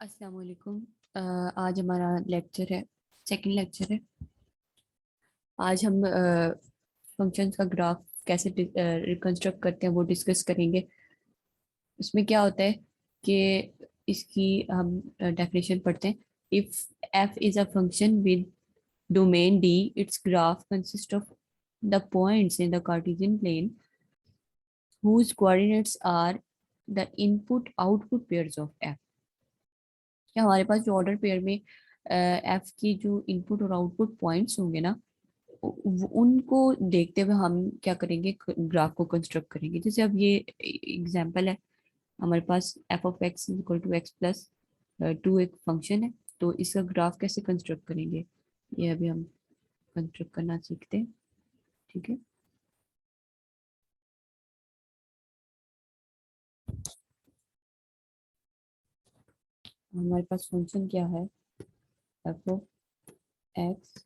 अस्सलाम वालेकुम। आज हमारा लेक्चर है, सेकंड लेक्चर है। आज हम फंक्शंस का ग्राफ कैसे रिकंस्ट्रक्ट करते हैं वो डिस्कस करेंगे। उसमें क्या होता है कि इसकी हम डेफिनेशन पढ़ते हैं। If f is a function with domain D, its graph consist of the points in the Cartesian plane whose coordinates are the input output pairs of f। क्या हमारे पास जो ऑर्डर पेयर में एफ की जो input और output points होंगे ना, उनको देखते हुए हम क्या करेंगे, ग्राफ को कंस्ट्रक्ट करेंगे। जैसे अब ये एग्जांपल है, हमारे पास f of x equal to x plus two एक फंक्शन है। तो इसका ग्राफ कैसे कंस्ट्रक्ट करेंगे, ये अभी हम कंस्ट्रक्ट करना सीखते हैं। ठीक है, हमारे पास फंक्शन क्या है, एफ ऑफ एक्स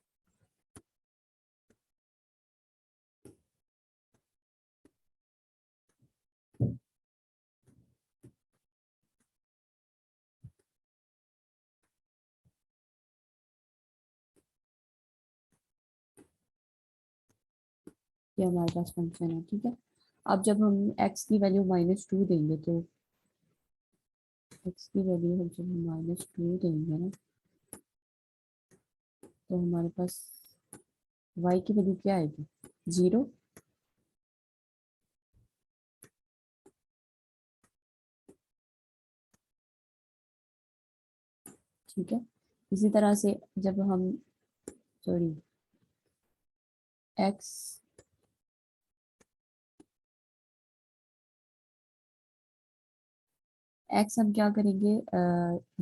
ये हमारे पास फंक्शन है। ठीक है, अब जब हम एक्स की वैल्यू -2 देंगे तो एक्स की वैल्यू हम जब -2 देंगे ना, तो हमारे पास वाई की वैल्यू क्या आएगी, 0। ठीक है, इसी तरह से जब हम सॉरी एक्स एक्स हम क्या करेंगे,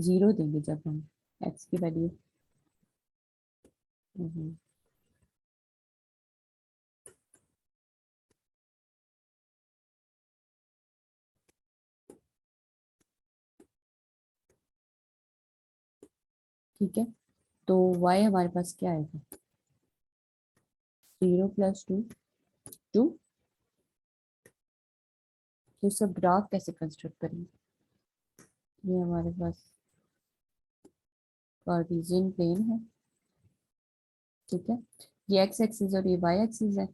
0 देंगे जब हम एक्स की वैल्यू। ठीक है, तो वाई हमारे पास क्या आएगा, 0 + 2 2। तो इसका ग्राफ कैसे कंस्ट्रक्ट करेंगे, ये हमारे पास कार्टेशियन प्लेन है। ठीक है, ये एक्स एक्सिस और ये वाई एक्सिस है।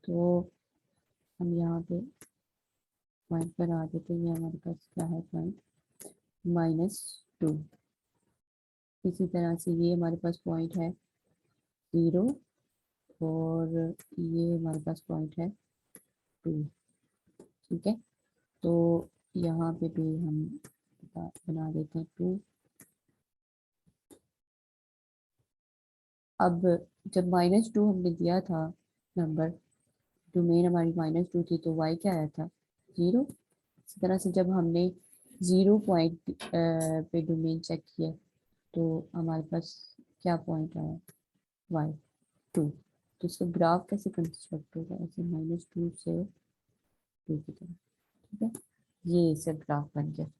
तो हम यहाँ पे पॉइंट बना देते हैं, ये हमारे पास क्या है, पॉइंट -2। इसी तरह से ये हमारे पास पॉइंट है 0, और ये हमारे पास पॉइंट है 2। ठीक है, तो यहाँ पे भी हम बना देते हैं 2। अब जब -2 हमने दिया था नंबर, डोमेन हमारी -2 थी, तो y क्या आया था, 0। इसी तरह से जब हमने 0 पॉइंट पे डोमेन चेक किया, तो हमारे पास क्या पॉइंट आया, y 2। तो इसका ग्राफ कैसे कंस्ट्रक्ट होगा, ऐसे -2 से 2 की तरफ। ठीक है, ये इसका ग्राफ बन गया।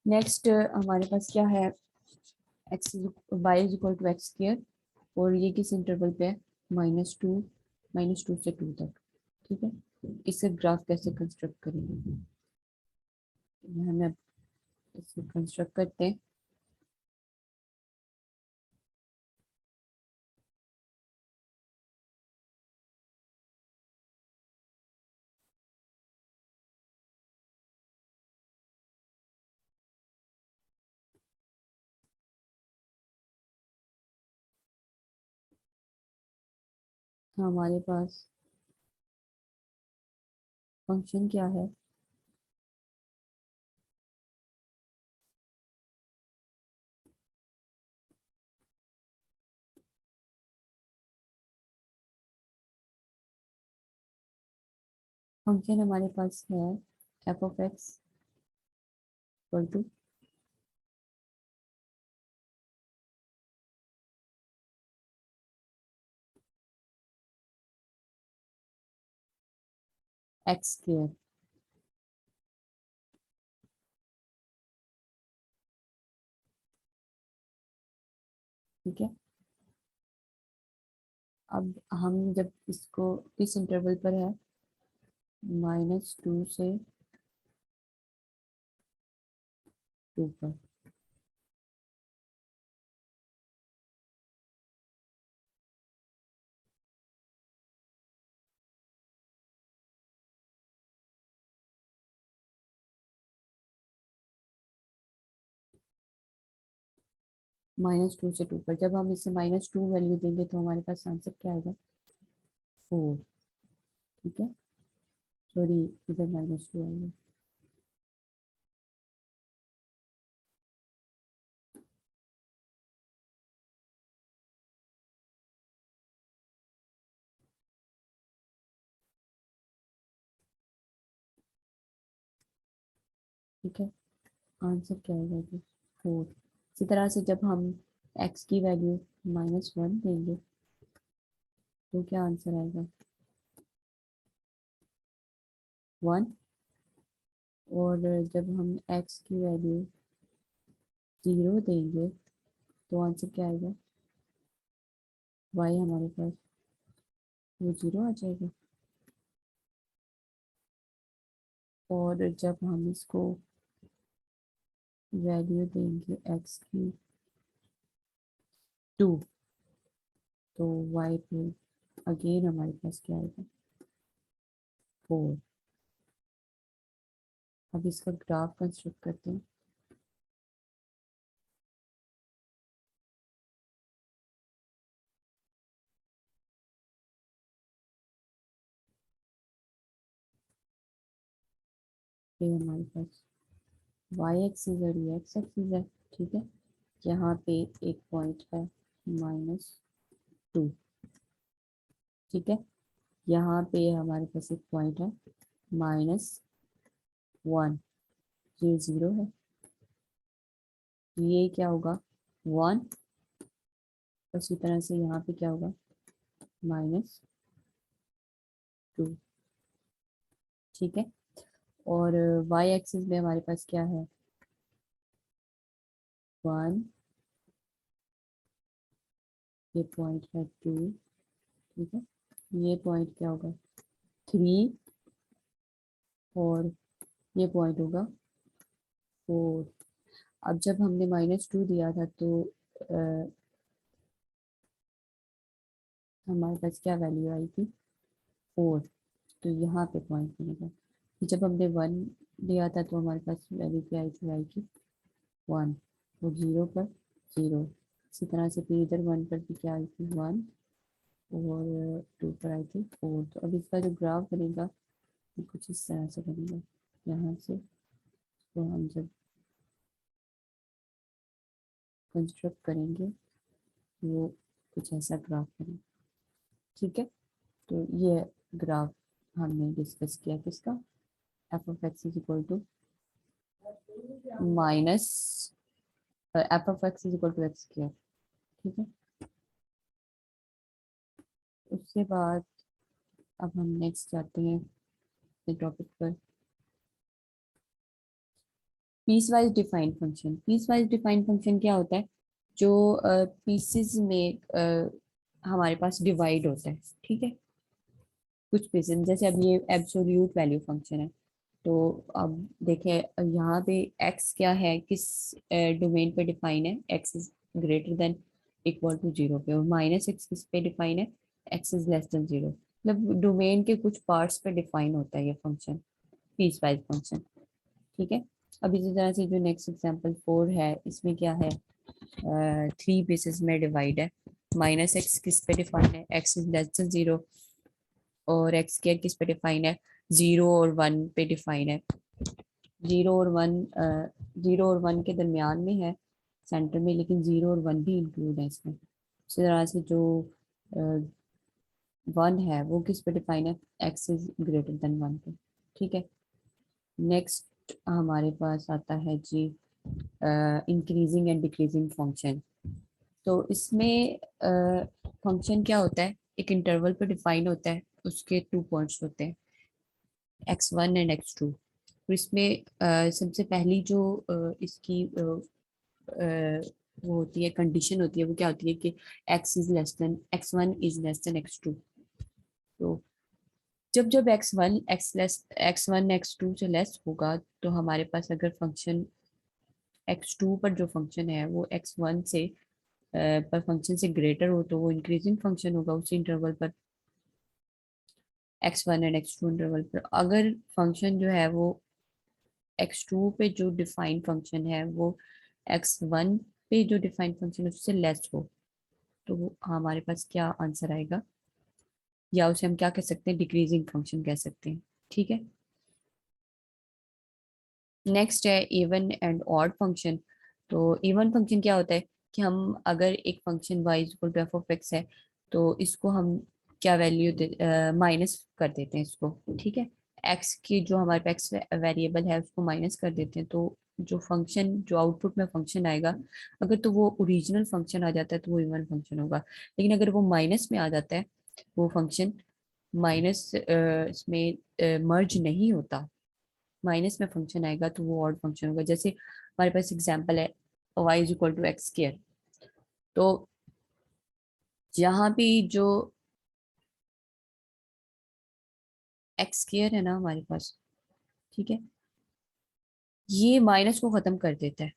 नेक्स्ट हमारे पास क्या है, x y is equal to x square, और ये किस इंटरवल पे है, -2 से 2 तक। ठीक है, इससे ग्राफ कैसे कंस्ट्रक्ट करेंगे, हमें इसे कंस्ट्रक्ट करते हैं। तो हमारे पास फंक्शन क्या है, फंक्शन हमारे पास है f of x equal to x square. ठीक है। अब हम जब इसको इस इंटरवल पर है -2 से 2 पर, -2 से 2 पर, जब हम इसे -2 वैल्यू देंगे तो हमारे पास आंसर क्या आएगा? 4। ठीक है, सॉरी इधर -2 आएगा। ठीक है, आंसर क्या आएगा? 4। इसी तरह से जब हम x की वैल्यू -1 देंगे तो क्या आंसर आएगा? 1। और जब हम x की वैल्यू 0 देंगे तो आंसर क्या आएगा? y हमारे पास वो 0 आ जाएगा। और जब हम इसको वैल्यू देंगे x की 2 तो y पे अगेन हमारे पास क्या आएगा? 4। अब इसका ग्राफ कंस्ट्रक्ट करते हैं। ये हमारे पास y एक्सिस और ये x एक्सिस है। ठीक है, यहाँ पे एक पॉइंट है -2। ठीक है, यहाँ पे हमारे पास एक पॉइंट है -1। ये 0 है, ये क्या होगा? 1। उसी तरह से यहाँ पे क्या होगा? -2। ठीक है, और y एक्सिस में हमारे पास क्या है? 1, ये पॉइंट है 2। ठीक है, ये पॉइंट क्या होगा? 3। और ये पॉइंट होगा 4। अब जब हमने -2 दिया था तो हमारे पास क्या वैल्यू आई थी? 4। तो यहाँ पे पॉइंट मिलेगा। जब हमने 1 दिया था तो हमारे पास वैल्यू क्या आई थी? आई थी 1। तो 0 पर 0। इसी तरह से फिर इधर 1 पर भी क्या आई थी? 1। और 2 पर आई थी 4। तो अब इसका जो ग्राफ बनेगा वो कुछ इस तरह से बनेगा। यहाँ से तो हम जब कंस्ट्रक्ट करेंगे वो कुछ ऐसा ग्राफ बनेगा। ठीक है, तो ये ग्राफ हमने डिस्कस किया किसका? F of x is equal to minus f of x is equal to x square. ठीक है, उसके बाद अब हम नेक्स्ट जाते हैं इस टॉपिक पर। Piecewise defined function. Piecewise defined function क्या होता है? जो पीसेस में हमारे पास डिवाइड होता है। ठीक है, कुछ पीसेस, जैसे अब ये एब्सोल्यूट वैल्यू फंक्शन है। तो अब देखें यहाँ पे x क्या है, किस डोमेन पे डिफाइन है? x is greater than equal to 0 पे। और -x किस पे डिफाइन है? x is less than 0। मतलब डोमेन के कुछ पार्ट्स पे डिफाइन होता है ये फंक्शन, पीस वाइज फंक्शन। ठीक है, अब इसी तरह से जो नेक्स्ट एग्जांपल 4 है, इसमें क्या है? 3 पीसेस में डिवाइड है। -x किस पे डिफाइन है? x is less than 0। और एक्स स्क्वायर किस पे डिफाइन है? 0 और 1 पे डिफाइन है। 0 और 1 0 और 1 के दरमियान में है, सेंटर में, लेकिन 0 और 1 भी इंक्लूड है इसमें। इसी तरह से जो 1 है वो किस पे डिफाइन है? एक्स इज ग्रेटर देन 1 पे। ठीक है, नेक्स्ट हमारे पास आता है जी इंक्रीजिंग एंड डिक्रीजिंग फंक्शन। तो इसमें फंक्शन क्या होता है? एक इंटरवल पे डिफाइन होता है, उसके 2 पॉइंट्स होते हैं, x1 एंड x2। तो इसमें सबसे पहली जो इसकी वो होती है, कंडीशन होती है, वो क्या होती है कि x1 is less then x2। तो जब जब x1 x2 से लेस होगा, तो हमारे पास अगर फंक्शन x2 पर जो फंक्शन है वो x1 से पर फंक्शन से ग्रेटर हो, तो वो इंक्रीजिंग फंक्शन होगा उसी इंटरवल पर, x1 एंड x2 इंटरवल पर। अगर फंक्शन जो है वो x2 पे जो डिफाइंड फंक्शन है वो x1 पे जो डिफाइंड फंक्शन है उससे लेस हो, तो वो हमारे पास क्या आंसर आएगा, या उसे हम क्या कह सकते हैं, डिक्रीजिंग फंक्शन कह सकते हैं। ठीक है। नेक्स्ट है इवन एंड ऑड फंक्शन। तो इवन फंक्शन क्या होता है कि हम अगर एक function y equal to f of x है, तो इसको हम क्या वैल्यू माइनस कर देते हैं इसको। ठीक है। एक्स की जो हमारे पास एक्स वेरिएबल है उसको माइनस कर देते हैं, तो जो फंक्शन जो आउटपुट में फंक्शन आएगा, अगर तो वो ओरिजिनल फंक्शन आ जाता है तो वो इवन फंक्शन होगा। लेकिन अगर वो माइनस में आ जाता है, वो फंक्शन माइनस इसमें मर्ज नहीं होता, माइनस में फंक्शन आएगा, तो वो ऑड फंक्शन होगा। जैसे हमारे पास एग्जांपल है y is equal to x square. तो यहाँ पे जो एक्स स्क्र है ना हमारे पास, ठीक है, ये माइनस को खत्म कर देता है,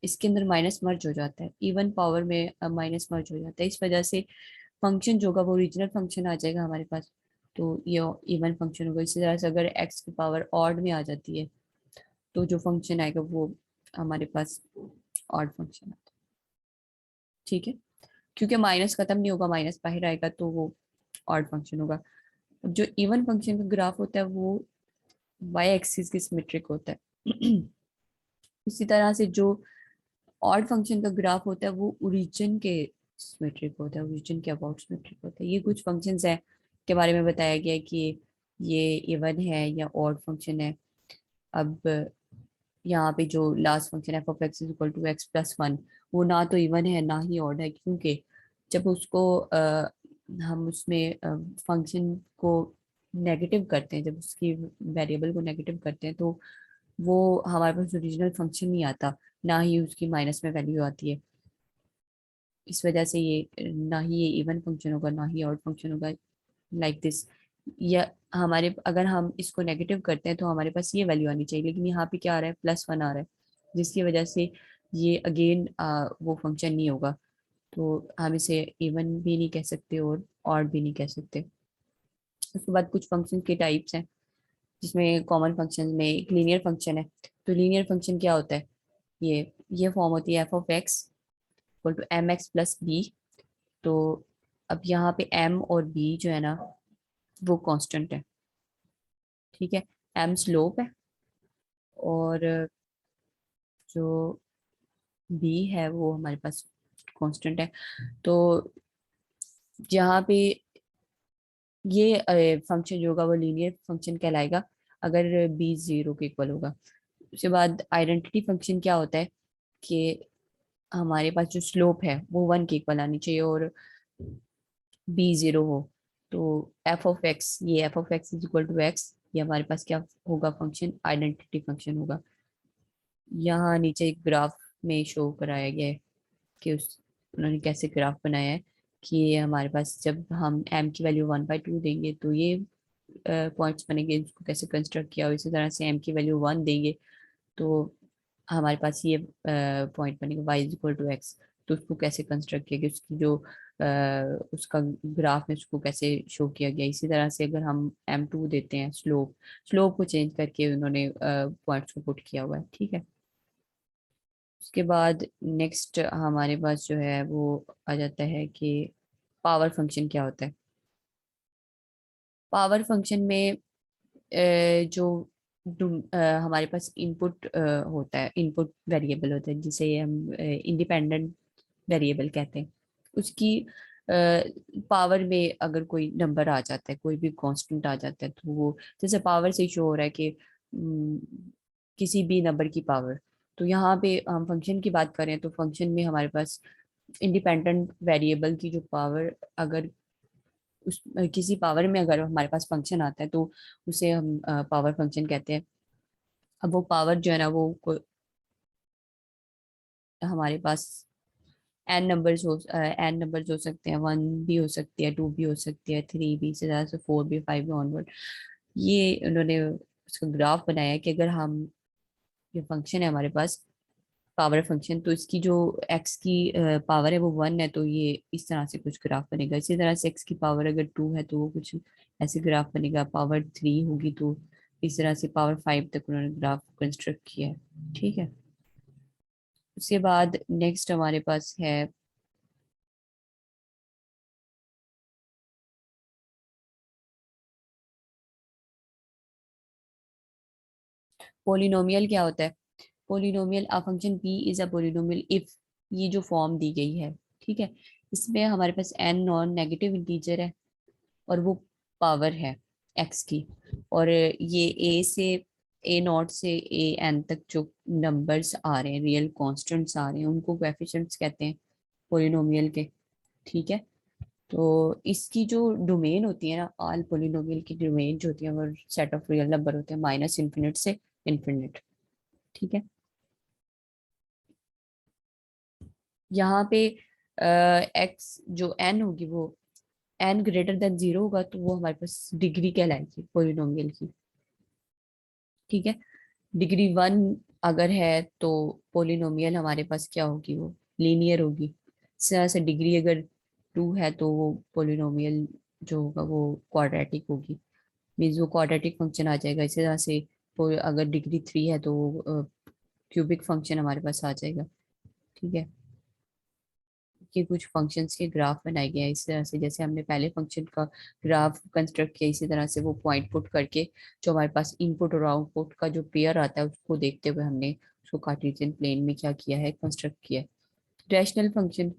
इसके अंदर माइनस मर्ज हो जाता है, इवन पावर में माइनस मर्ज हो जाता है। इस वजह से फंक्शन जो होगा वो ओरिजिनल फंक्शन आ जाएगा हमारे पास, तो ये इवन फंक्शन होगा। इसी तरह से अगर एक्स की पावर ऑड में आ जाती है, तो जो फंक्शन आएगा वो हमारे पास ऑड फंक्शन आता है। ठीक है। क्योंकि माइनस खत्म नहीं होगा, माइनस बाहर आएगा, तो वो ऑड फंक्शन होगा। अब जो इवन फंक्शन का ग्राफ होता है वो वाई एक्सिस की सिमेट्रिक होता है। इसी तरह से जो ऑड फंक्शन का ग्राफ होता है वो ओरिजिन के सिमेट्रिक होता है, ओरिजिन के अबाउट सिमेट्रिक होता है। ये कुछ फंक्शंस हैं के बारे में बताया गया है कि ये इवन है या ऑड फंक्शन है। अब यहाँ पे जो last function f of x is equal to x plus one, वो ना तो इवन है ना ही ऑड है, क्योंकि जब उसको हम उसमें फंक्शन को नेगेटिव करते हैं, जब उसकी वेरिएबल को नेगेटिव करते हैं, तो वो हमारे पास ओरिजिनल फंक्शन नहीं आता, ना ही उसकी माइनस में वैल्यू आती है। इस वजह से ये ना ही ये इवन फंक्शन होगा ना ही ऑड फंक्शन होगा, लाइक दिस। या हमारे अगर हम इसको नेगेटिव करते हैं तो हमारे पास ये वैल्यू आनी चाहिए, लेकिन यहाँ पे क्या आ रहा है, प्लस वन आ रहा है, जिसकी वजह से ये अगेन वो फंक्शन नहीं होगा। तो हम इसे इवन भी नहीं कह सकते और ऑड भी नहीं कह सकते। उसके बाद कुछ फंक्शन के टाइप्स हैं, जिसमें कॉमन फंक्शन में एक लीनियर फंक्शन है। तो लीनियर फंक्शन क्या होता है, ये फॉर्म होती है f of x equal to m x plus b. तो अब यहाँ पे एम और बी जो है ना वो कांस्टेंट है। ठीक है। एम स्लोप है, और जो बी है वो हमारे पास कांस्टेंट है। तो जहाँ पे ये फंक्शन जो होगा वो लीनियर फंक्शन कहलाएगा अगर बी जीरो के इक्वल होगा। उसके बाद आइडेंटिटी फंक्शन क्या होता है कि हमारे पास जो स्लोप है वो वन के इक्वल आनी चाहिए और बी जीरो हो। तो f of x is equal to x, ये हमारे पास क्या होगा, फंक्शन आइडेंटिटी फंक्शन होगा। यहाँ नीचे एक ग्राफ में शो कराया गया है कि उस उन्होंने कैसे ग्राफ बनाया है कि ये हमारे पास जब हम एम की वैल्यू 1/2 देंगे तो ये पॉइंट्स बनेंगे, इसको कैसे कंस्ट्रक्ट किया, और इसी तरह से एम की वैल्यू 1 देंगे तो हमारे पास ये पॉइंट बनेगा y is equal to x. तो उसको कैसे कंस्ट्रक्ट किया गया, उसकी जो उसका ग्राफ में उसको कैसे शो किया गया। इसी तरह से अगर हम m2 देते हैं, स्लोप स्लोप को चेंज करके उन्होंने पॉइंट्स को पुट किया हुआ है। ठीक है। उसके बाद नेक्स्ट हमारे पास जो है वो आ जाता है कि पावर फंक्शन क्या होता है। पावर फंक्शन में जो हमारे पास इनपुट होता है, इनपुट वेरिएबल होता है जिसे हम इंडिपेंडेंट वेरिएबल कहते हैं। उसकी पावर में अगर कोई नंबर आ जाता है, कोई भी कांस्टेंट आ जाता है, तो वो जैसे पावर से शो हो रहा है कि किसी भी नंबर की पावर। तो यहाँ पे हम फंक्शन की बात करें तो फंक्शन में हमारे पास इंडिपेंडेंट वेरिएबल की जो पावर, अगर उस किसी पावर में अगर हमारे पास फंक्शन आता है तो उसे हम पावर फंक्शन कहते हैं। अब वो पावर जो है ना वो हमारे पास एन नंबर्स हो सकते हैं, 1 भी हो सकती है, 2 भी हो सकती है, 3 भी से ज़्यादा से 4 भी, 5 भी ऑनवर्ड। ये उन्होंने उसका ग्राफ बनाया है कि अगर हम, ये फंक्शन है हमारे पास, पावर फंक्शन, तो इसकी जो एक्स की पावर है वो 1 है, तो ये इस तरह से कुछ ग्राफ बनेगा। इसी तरह से एक्स की पावर अगर 2 है तो वो कुछ ऐसे ग्राफ बनेगा, पावर 3 होगी तो इस तरह से पावर 5 तक उन्होंने ग्राफ कंस्ट्रक्ट किया है। ठीक है, उसके बाद नेक्स्ट हमारे पास है पोलिनोमियल। क्या होता है polynomial? A function p is a polynomial if, ये जो फॉर्म दी गई है, ठीक है, इसमें हमारे पास n नॉन नेगेटिव इंटीजर है और वो पावर है x की, और ये a से a नॉट से a n तक जो नंबर्स आ रहे हैं, रियल कांस्टेंट्स आ रहे हैं, उनको कोएफिशिएंट्स कहते हैं पोलिनोमियल के। ठीक है, तो इसकी जो डोमेन होती है ना, ऑल पोलिनोमियल की डोमेन जो होती है वो सेट ऑफ रियल नंबर होते हैं माइनस इन्फिनिट से इन्फिनिट। ठीक है, यहाँ पे एक्स जो एन होगी वो एन ग्रेटर देन 0 होगा तो वो हमारे पास डिग्री कहलाएगी पोलिनोमियल की। ठीक है, डिग्री 1 अगर है तो पोलिनोमियल हमारे पास क्या होगी, वो लीनियर होगी। इस तरह से डिग्री अगर 2 है तो वो पोलिनोमियल जो होगा वो क्वाड्रेटिक होगी, मीन्स वो क्वाड्रेटिक फंक्शन आ जाएगा। इसी तरह से अगर डिग्री 3 है तो वो क्यूबिक फंक्शन हमारे पास आ जाएगा। ठीक है, के कुछ फंक्शंस के ग्राफ बनाए गए हैं इस तरह से, जैसे हमने पहले फंक्शन का ग्राफ कंस्ट्रक्ट किया, इसी तरह से वो पॉइंट पुट करके जो हमारे पास इनपुट और आउटपुट का जो पेयर आता है उसको देखते हुए हमने उसको कार्टेशियन प्लेन में क्या किया है, कंस्ट्रक्ट किया है। रैशनल फंक्शन,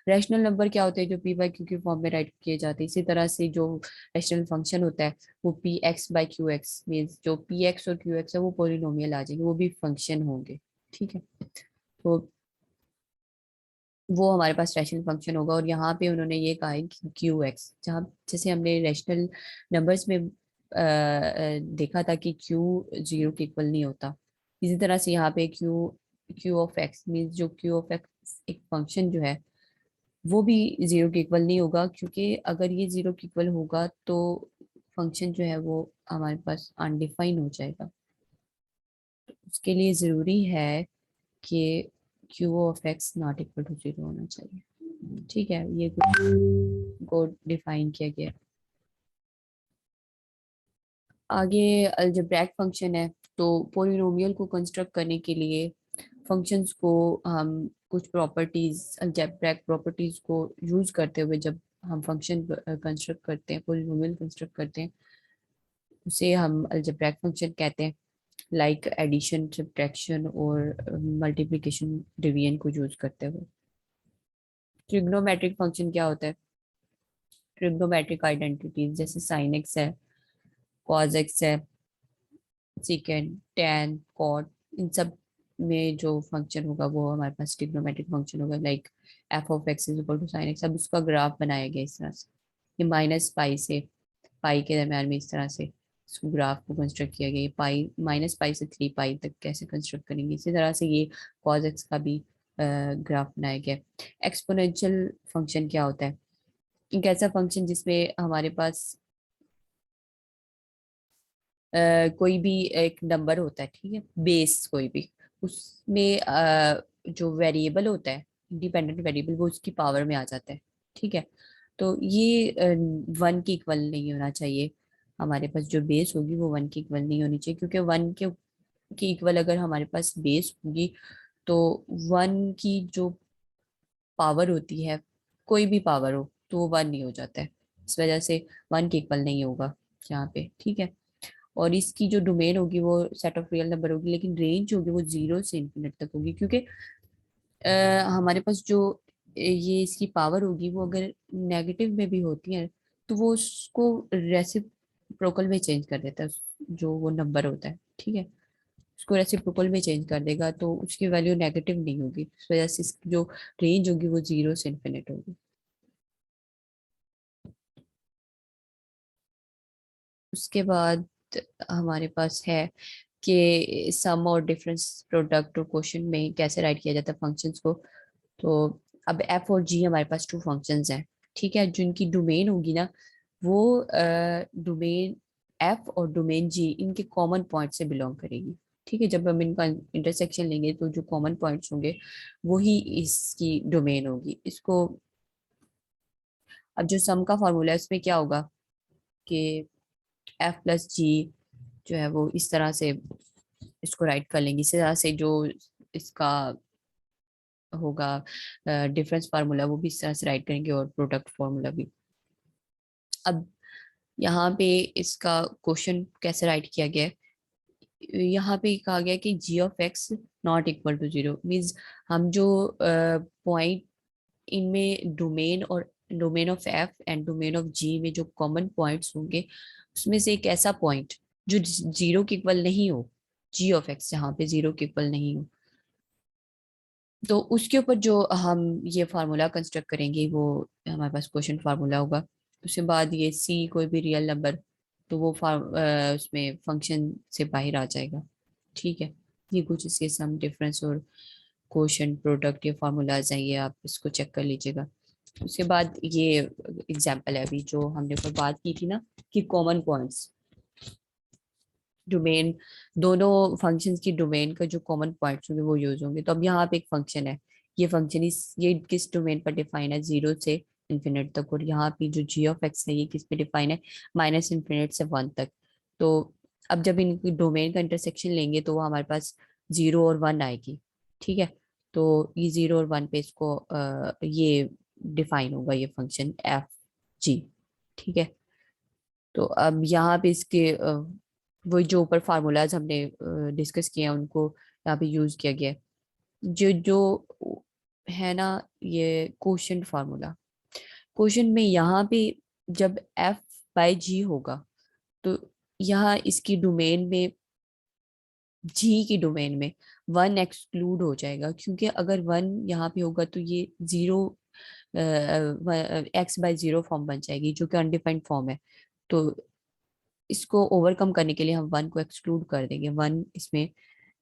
रैशनल नंबर क्या होते हैं, जो पी बाई क्यू के फॉर्म में राइट किए जाते हैं। इसी तरह से जो रैशनल फंक्शन होता है वो P x by Q x, means जो पी एक्स और क्यू एक्स है वो पोलिनोमियल आ जाएंगे, वो भी फंक्शन होंगे। ठीक है, तो वो हमारे पास रैशनल फंक्शन होगा। और यहाँ पे उन्होंने ये कहा है कि क्यू एक्स, जहाँ जैसे हमने रैशनल नंबर्स में देखा था कि क्यू 0 के इक्वल नहीं होता, इसी तरह से यहाँ पे Q Q of x means जो क्यू ऑफ एक्स एक फंक्शन जो है वो भी 0 के इक्वल नहीं होगा, क्योंकि अगर ये 0 के इक्वल होगा तो फंक्शन जो है वो हमारे पास अनडिफाइन हो जाएगा। उसके लिए ज़रूरी है कि q of x not equal to 0 होना चाहिए। ठीक है, ये कुछ को डिफाइन किया गया। आगे अलजेब्रैक फंक्शन है, तो पोलिनोमियल को कंस्ट्रक्ट करने के लिए फंक्शंस को हम कुछ प्रॉपर्टीज, अलजेब्रैक प्रॉपर्टीज को यूज करते हुए जब हम फंक्शन कंस्ट्रक्ट करते हैं, पोलिनोमियल कंस्ट्रक्ट करते हैं, उसे हम अलजेब्रैक फंक्शन कहते हैं, लाइक एडिशन, सब्ट्रैक्शन और मल्टीप्लिकेशन, डिवीजन को यूज करते हुए। ट्रिग्नोमेट्रिक फंक्शन क्या होता है? ट्रिग्नोमेट्रिक आइडेंटिटीज जैसे साइन एक्स है, कॉज एक्स है, सिकेंड, टैन, कॉट, इन सब में जो फंक्शन होगा वो हमारे पास ट्रिग्नोमेट्रिक फंक्शन होगा, like f of x is equal to sine x. अब उसका ग्राफ बनाया गया इस तरह से, ये माइनस पाई से पाई के दरम्यान में इस तरह से इसको ग्राफ को कंस्ट्रक्ट किया गया। ये पाई माइनस पाई से 3 पाई तक कैसे कंस्ट्रक्ट करेंगे, इसी तरह से ये कॉज एक्स का भी ग्राफ बनाया गया। एक्सपोनेंशियल फंक्शन क्या होता है? एक ऐसा फंक्शन जिसमें हमारे पास कोई भी एक नंबर होता है, ठीक है, बेस कोई भी, उसमें जो वेरिएबल होता है, इंडिपेंडेंट वेरिएबल, वो उसकी पावर में आ जाता है। ठीक है, तो ये 1 के इक्वल नहीं होना चाहिए। हमारे पास जो बेस होगी वो 1 के इक्वल नहीं होनी चाहिए, क्योंकि 1 के इक्वल अगर हमारे पास बेस होगी तो 1 की जो पावर होती है, कोई भी पावर हो, तो वो 1 नहीं हो जाता है। इस वजह से 1 के इक्वल नहीं होगा यहाँ पे। ठीक है, और इसकी जो डोमेन होगी वो सेट ऑफ रियल नंबर होगी, लेकिन रेंज होगी वो 0 से इन्फिनिट तक होगी, क्योंकि हमारे पास जो ये इसकी पावर होगी वो अगर नेगेटिव में भी होती है तो वो उसको रेसिप्रोकल में चेंज कर देता है, जो वो नंबर होता है। ठीक है, उसको रेसिप्रोकल में चेंज कर देगा तो उसकी वैल्यू नेगेटिव नहीं होगी, इस वजह से इसकी जो रेंज होगी वो 0 से इन्फिनिट होगी। उसके बाद हमारे पास है कि सम और डिफरेंस प्रोडक्ट और क्वेश्चन में कैसे राइट किया जाता है फंक्शंस को। तो अब एफ और जी हमारे पास टू फंक्शंस हैं, ठीक है, जिनकी डोमेन होगी ना वो डोमेन एफ और डोमेन जी इनके कॉमन पॉइंट से बिलोंग करेगी। ठीक है, जब हम इनका इंटरसेक्शन लेंगे तो जो कॉमन पॉइंट्स होंगे वही इसकी डोमेन होगी। इसको अब जो सम का फॉर्मूला है उसमें क्या होगा कि एफ प्लस जी जो है वो इस तरह से इसको राइट कर लेंगे, इस तरह से जो इसका होगा डिफरेंस फार्मूला वो भी इस तरह से राइट करेंगे और प्रोडक्ट फार्मूला भी। अब यहाँ पे इसका क्वेश्चन कैसे राइट किया गया है, यहाँ पे कहा गया कि g of x not equal to zero, means हम जो पॉइंट इनमें डोमेन और domain of f and domain of g में जो कॉमन पॉइंट्स होंगे उसमें से एक ऐसा पॉइंट जो जीरो के इक्वल नहीं हो, जी ऑफ एक्स जहाँ पे जीरो के इक्वल नहीं हो, तो उसके ऊपर जो हम ये फार्मूला कंस्ट्रक्ट करेंगे वो हमारे पास क्वेश्चन फार्मूला होगा। उसके बाद ये सी कोई भी रियल नंबर तो वो उसमें फंक्शन से बाहर आ जाएगा। ठीक है, ये कुछ इसके सम डिफरेंस और क्वेश्चन प्रोडक्ट ये फार्मूलाज हैं, ये आप इसको चेक कर लीजिएगा। उसके बाद ये एग्जाम्पल है अभी जो हमने ऊपर बात की थी ना कि कॉमन पॉइंट्स डोमेन, दोनों फंक्शंस की डोमेन का जो कॉमन पॉइंट्स होंगे वो यूज होंगे। तो अब यहाँ पे एक फंक्शन है, ये फंक्शन इस ये किस डोमेन पर डिफाइन है, जीरो से इन्फिनिट तक, और यहाँ पे जो जी ऑफ एक्स है ये किस पे डिफाइन है, माइनस इन्फिनिट से वन तक। तो अब जब इनकी डोमेन का इंटरसेक्शन लेंगे तो वो हमारे पास जीरो और वन आएगी। ठीक है, तो ये जीरो और वन पे इसको ये डिफाइन होगा ये फंक्शन एफ जी। ठीक है, तो अब यहाँ पे इसके वो जो ऊपर फार्मूलाज हमने डिस्कस किए हैं उनको यहाँ पे यूज किया गया है। जो जो है ना ये क्वोशंट फार्मूला, क्वोशंट में यहाँ पे जब एफ बाय जी होगा तो यहाँ इसकी डोमेन में, जी की डोमेन में वन एक्सक्लूड हो जाएगा, क्योंकि अगर वन यहाँ पे होगा तो ये zero x by zero form बन जाएगी जो कि अनडिफाइंड फॉर्म है। तो इसको ओवरकम करने के लिए हम वन को एक्सक्लूड कर देंगे, वन इसमें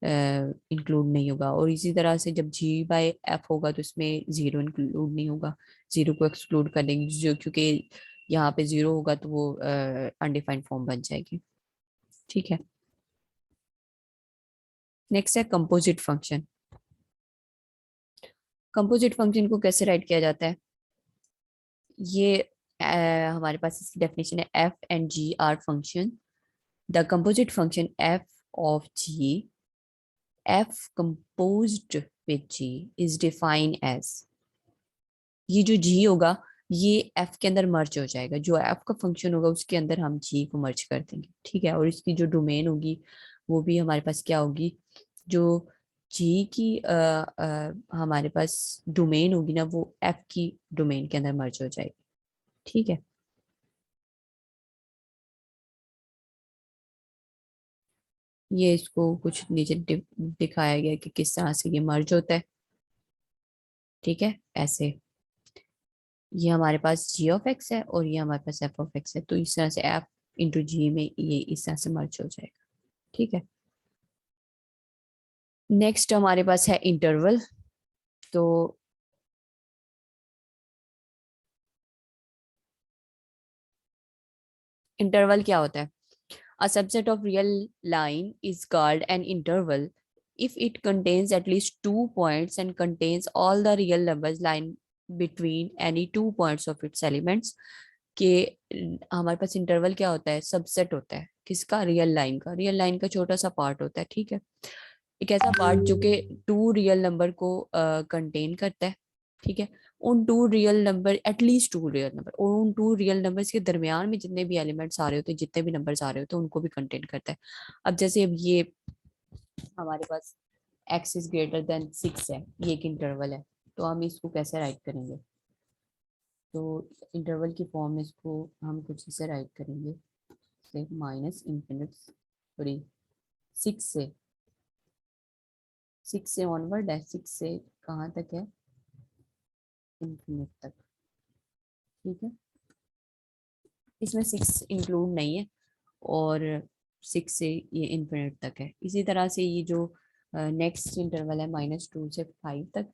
इंक्लूड नहीं होगा। और इसी तरह से जब जी बाय एफ होगा तो इसमें जीरो इंक्लूड नहीं होगा, जीरो को एक्सक्लूड कर देंगे जो क्योंकि यहाँ पे जीरो होगा तो वो अनडिफाइंड फॉर्म बन जाएगी। ठीक है, नेक्स्ट है कंपोजिट फंक्शन। कंपोजिट फंक्शन को कैसे राइट किया जाता है, ये हमारे पास इसकी डेफिनेशन है, f and g are function, the composite function f of g, f composed with g is defined as, ये जो g होगा ये f के अंदर मर्ज हो जाएगा, जो f का फंक्शन होगा उसके अंदर हम g को मर्ज कर देंगे। ठीक है, और इसकी जो डोमेन होगी वो भी हमारे पास क्या होगी, जो g की हमारे पास डोमेन होगी ना वो f की डोमेन के अंदर मर्ज हो जाएगी। ठीक है, ये इसको कुछ नीचे दिखाया गया कि किस तरह से ये मर्ज होता है। ठीक है, ऐसे ये हमारे पास जी ऑफ एक्स है और ये हमारे पास एफ ऑफ एक्स है, तो इस तरह से एफ इंटू जी में ये इस तरह से मर्ज हो जाएगा। ठीक है, नेक्स्ट हमारे पास है इंटरवल। तो इंटरवल क्या होता है, a subset of real line is called an interval if it contains at least 2 points and contains all the real numbers lying between any 2 points of its elements। कि हमारे पास interval क्या होता है, subset होता है किसका, रियल लाइन का, real line का छोटा सा पार्ट होता है। ठीक है, एक ऐसा पार्ट जो कि टू रियल नंबर को कंटेन करता है। ठीक है, उन two real number, at least two real number, और उन टू रियल नंबर्स के दरमियान में जितने भी एलिमेंट्स आ रहे होते हैं, जितने भी नंबर्स आ रहे होते हैं उनको भी कंटेन करता है। अब जैसे अब ये हमारे पास x is greater than six है, ये एक इंटरवल है, तो हम इसको कैसे राइट करेंगे, तो इंटरवल की फॉर्म में इसको हम कुछ इसे राइट करेंगे, से माइनस इंफिनिट सॉरी सिक्स से ऑनवर्ड है, सिक्स से कहाँ तक है, इंफिनिट तक। ठीक है, इसमें सिक्स इंक्लूड नहीं है और सिक्स से ये इंफिनिट तक है। इसी तरह से ये जो नेक्स्ट इंटरवल है माइनस टू से फाइव तक,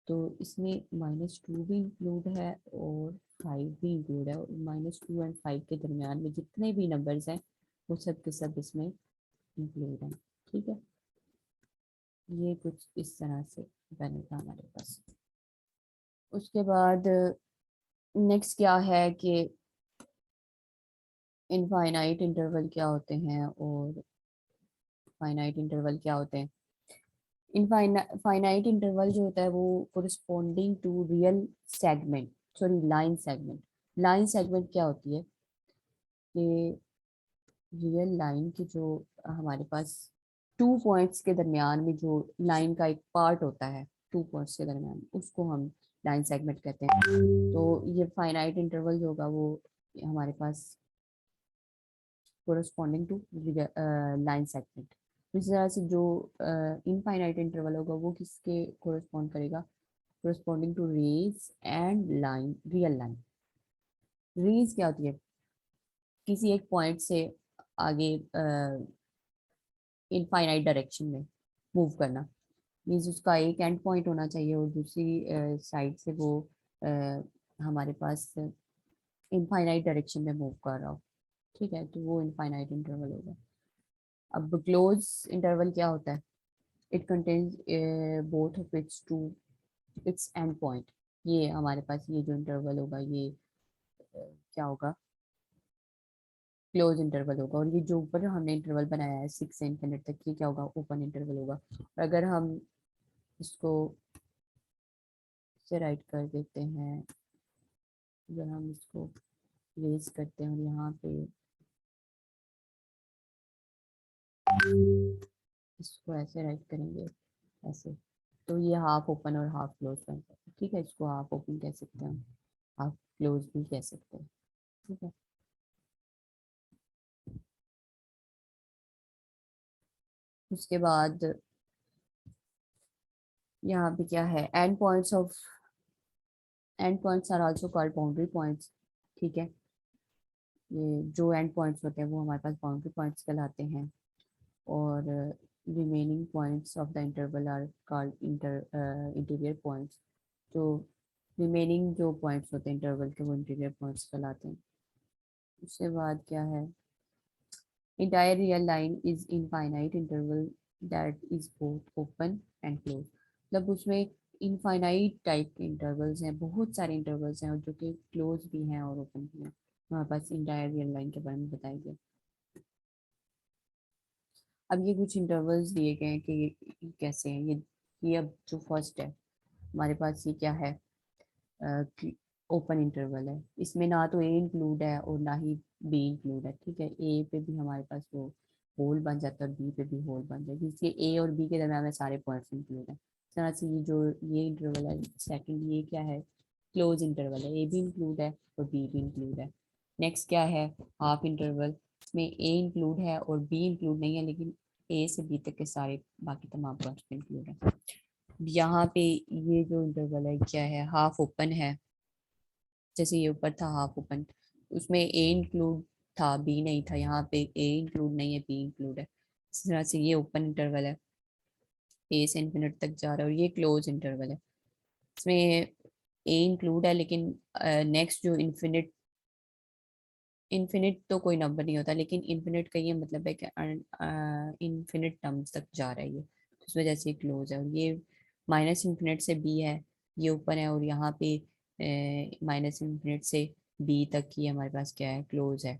तो इसमें -2 भी इंक्लूड है और 5 भी इंक्लूड है, और -2 और 5 के दरमियान में जितने भी नंबर्स हैं वो सब के सब इसमें इंक्लूड हैं। ठीक है, ये कुछ इस तरह से बनेगा हमारे पास। उसके बाद नेक्स्ट क्या है कि इनफाइनाइट इंटरवल क्या होते हैं और फाइनाइट इंटरवल क्या होते हैं। इनफाइनाइट इंटरवल जो होता है वो corresponding to real segment, sorry line segment. Line segment क्या होती है कि रियल लाइन की जो हमारे पास 2 पॉइंट्स के दरमियान में जो लाइन का एक पार्ट होता है, 2 पॉइंट्स के दरमियान, उसको हम लाइन सेगमेंट कहते हैं। तो ये फाइनाइट इंटरवल जो होगा वो हमारे पास कोरस्पॉन्डिंग टू लाइन सेगमेंट। इस तरह से जो इनफाइनाइट इंटरवल होगा वो किसके कोरस्पॉन्ड करेगा, corresponding to rays and line, real line. Rays क्या होती है, किसी एक पॉइंट से आगे इनफाइनाइट डायरेक्शन में मूव करना, मीन्स उसका एक एंड पॉइंट होना चाहिए और दूसरी साइड से वो हमारे पास इनफाइनाइट डायरेक्शन में मूव कर रहा हो। ठीक है, तो वो इनफाइनाइट इंटरवल होगा। अब क्लोज इंटरवल क्या होता है, it contains both of its two its end point. ये हमारे पास ये जो इंटरवल होगा ये क्या होगा, क्लोज इंटरवल होगा। और ये जो ऊपर हमने इंटरवल बनाया है 6 से इनफिनिट तक, ये क्या होगा, ओपन इंटरवल होगा। और अगर हम इसको से राइट कर देते हैं, अगर हम इसको रेज करते हैं और यहाँ पे इसको ऐसे राइट करेंगे ऐसे, तो ये हाफ ओपन और हाफ क्लोज बन जाता है। ठीक है, इसको हाफ ओपन कह सकते हैं, हाफ क्लोज भी कह सकते हैं। ठीक है, उसके बाद यहाँ पे क्या है, end points are also called boundary points. ठीक है, ये जो एंड पॉइंट्स होते हैं वो हमारे पास बाउंड्री पॉइंट्स कहलाते हैं। और remaining points of the interval are called interior points. तो रिमेनिंग जो पॉइंट्स होते हैं इंटरवल के वो इंटीरियर पॉइंट्स कहलाते हैं। उसके बाद क्या है, entire real line is infinite interval that is both open and closed। मतलब उसमें इनफाइनाइट टाइप के इंटरवल्स हैं, बहुत सारे इंटरवल्स हैं और जो कि क्लोज भी हैं और ओपन भी हैं। हमारे पास इंटायर रियल लाइन के बारे में बताया गया। अब ये कुछ इंटरवल्स दिए गए हैं कि ये कैसे हैं। ये अब जो फर्स्ट है हमारे पास, ये क्या है, ओपन इंटरवल है। इसमें ना तो ए इंक्लूड है और ना ही बी इंक्लूड है। ठीक है, ए पे भी हमारे पास वो होल बन जाता है और बी पे भी होल बन जाता है, इसलिए ए और बी के दरम्यान में सारे पॉइंट्स इंक्लूड है। इस तरह से ये जो ये इंटरवल है सेकंड, ये क्या है, क्लोज इंटरवल है। ए भी इंक्लूड है और बी भी इंक्लूड है। नेक्स्ट क्या है, हाफ इंटरवल। इसमें ए इंक्लूड है और बी इंक्लूड नहीं है, लेकिन ए से बी तक के सारे बाकी तमाम पॉइंट्स इंक्लूड है। यहाँ पे ये जो इंटरवल है क्या है, हाफ ओपन है। जैसे ये ऊपर था हाफ ओपन, उसमें ए इंक्लूड था बी नहीं था, यहाँ पे ए इंक्लूड नहीं है बी इंक्लूड है। इस तरह से ये ओपन इंटरवल है, ए से इन्फिनिट तक जा रहा है। और ये क्लोज इंटरवल है, इसमें ए इंक्लूड है लेकिन नेक्स्ट जो इन्फिनिट, इन्फिनिट तो कोई नंबर नहीं होता, लेकिन इन्फिनिट का ये मतलब है कि इन्फिनिट टर्म्स तक जा रहा है ये, तो इस वजह से क्लोज है। और ये माइनस इन्फिनिट से बी है, ये ओपन है। और यहाँ पे माइनस इन्फिनिट से बी तक ही हमारे पास क्या है, क्लोज है।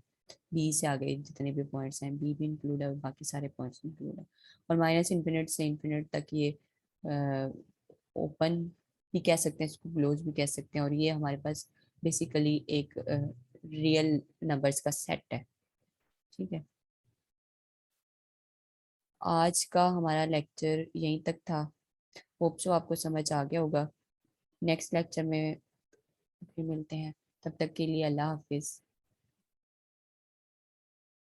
बी से आगे जितने भी पॉइंट्स हैं बी भी इंक्लूड है और बाकी सारे पॉइंट्स इंक्लूड है। और माइनस इन्फिनिट से इन्फिनिट तक ये ओपन भी कह सकते हैं, इसको क्लोज भी कह सकते हैं। और ये हमारे पास बेसिकली एक रियल नंबर्स का सेट है। ठीक है, आज का हमारा लेक्चर यहीं तक था। होप सो आपको समझ आ गया होगा। नेक्स्ट लेक्चर में फिर मिलते हैं, तब तक के लिए अल्लाह हाफिज़।